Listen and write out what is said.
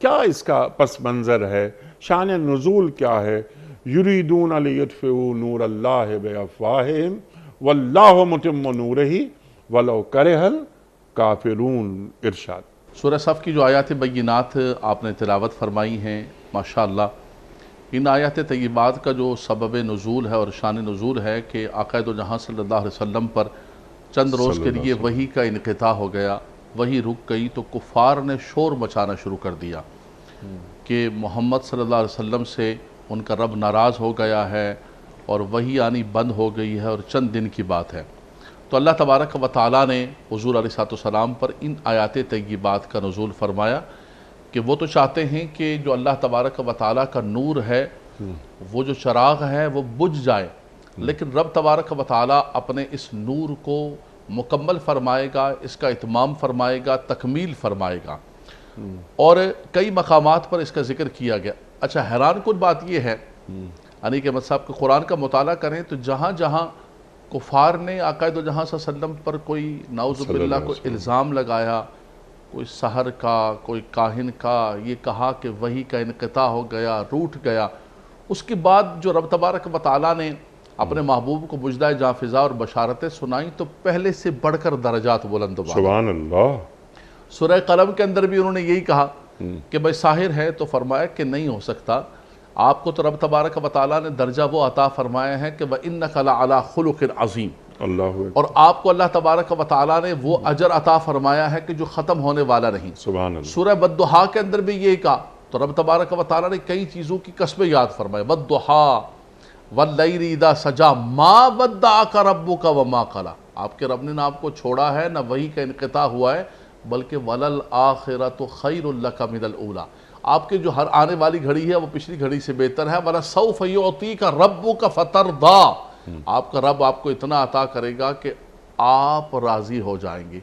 کیا اس کا پس منظر ہے، شان نزول کیا ہے؟ یریدون لیطفئوا نور اللہ بافواہہم واللہ متم نورہ ولو کرہ الکافرون۔ ارشاد۔ سورہ صف کی جو آیات بینات آپ نے تلاوت فرمائی ہیں، ماشاءاللہ ان آیات طیبات کا جو سبب نزول ہے اور شان نزول ہے کہ آقا دو جہاں صلی اللہ علیہ وسلم پر چند روز کے لیے وحی کا انقطاع ہو گیا، وحی رک گئی تو کفار نے شور مچانا شروع کر دیا کہ محمد صلی اللہ علیہ وسلم سے ان کا رب ناراض ہو گیا ہے اور وحی آنی بند ہو گئی ہے اور چند دن کی بات ہے۔ تو اللہ تبارک و تعالیٰ نے حضور علیہ السلام پر ان آیات طیبات کا نزول فرمایا کہ وہ تو چاہتے ہیں کہ جو اللہ تبارک و تعالیٰ کا نور ہے وہ جو چراغ ہے وہ بجھ جائے، لیکن رب تبارک و تعالیٰ اپنے اس نور کو مکمل فرمائے گا، اس کا اتمام فرمائے گا، تکمیل فرمائے گا، اور کئی مقامات پر اس کا ذکر کیا گیا۔ اچھا، حیران کن بات یہ ہے یعنی کہ صاحب کہ قرآن کا مطالعہ کریں تو جہاں جہاں کفار نے آقا دو جہاں صلی اللہ علیہ وسلم پر کوئی نعوذ باللہ کوئی الزام لگایا، کوئی سحر کا، کوئی کاہن کا، یہ کہا کہ وحی کا انقطاع ہو گیا، روٹ گیا، اس کے بعد جو رب تبارک و تعالیٰ نے اپنے محبوب کو بجدہ جاں فضا اور بشارتیں سنائیں تو پہلے سے بڑھ کر درجات بلند و بالا۔ سبحان اللہ۔ سورہ قلم کے اندر بھی انہوں نے یہی کہا کہ بھائی ساحر ہے، تو فرمایا کہ نہیں ہو سکتا، آپ کو تو رب تبارک و تعالیٰ نے درجہ وہ عطا فرمایا ہے کہ وَإِنَّكَ لَعَلَىٰ خُلُقٍ عَظِيمٍ، اللہ اور آپ کو اللہ تبارک و تعالیٰ نے وہ اجر عطا فرمایا ہے کہ جو ختم ہونے والا نہیں۔ سبحان اللہ۔ سورہ والضحیٰ کے اندر بھی یہی کہا، تو رب تبارک و تعالیٰ نے کئی چیزوں کی قسمیں یاد فرمائے، والضحیٰ واللیل اذا سجا ما ودعک ربک وما قلی، آپ کے رب نے نہ آپ کو چھوڑا ہے نہ وحی کا انقطاع ہوا ہے، بلکہ وَلَلْآخِرَةُ خَيْرٌ لَكَ مِنَ الْأُولَىٰ، آپ کے جو ہر آنے والی گھڑی ہے وہ پچھلی گھڑی سے بہتر ہے، وَلَسَوْفَ يُعْطِيكَ رَبُّكَ فَتَرْضَىٰ، آپ کا رب آپ کو اتنا عطا کرے گا کہ آپ راضی ہو جائیں گے۔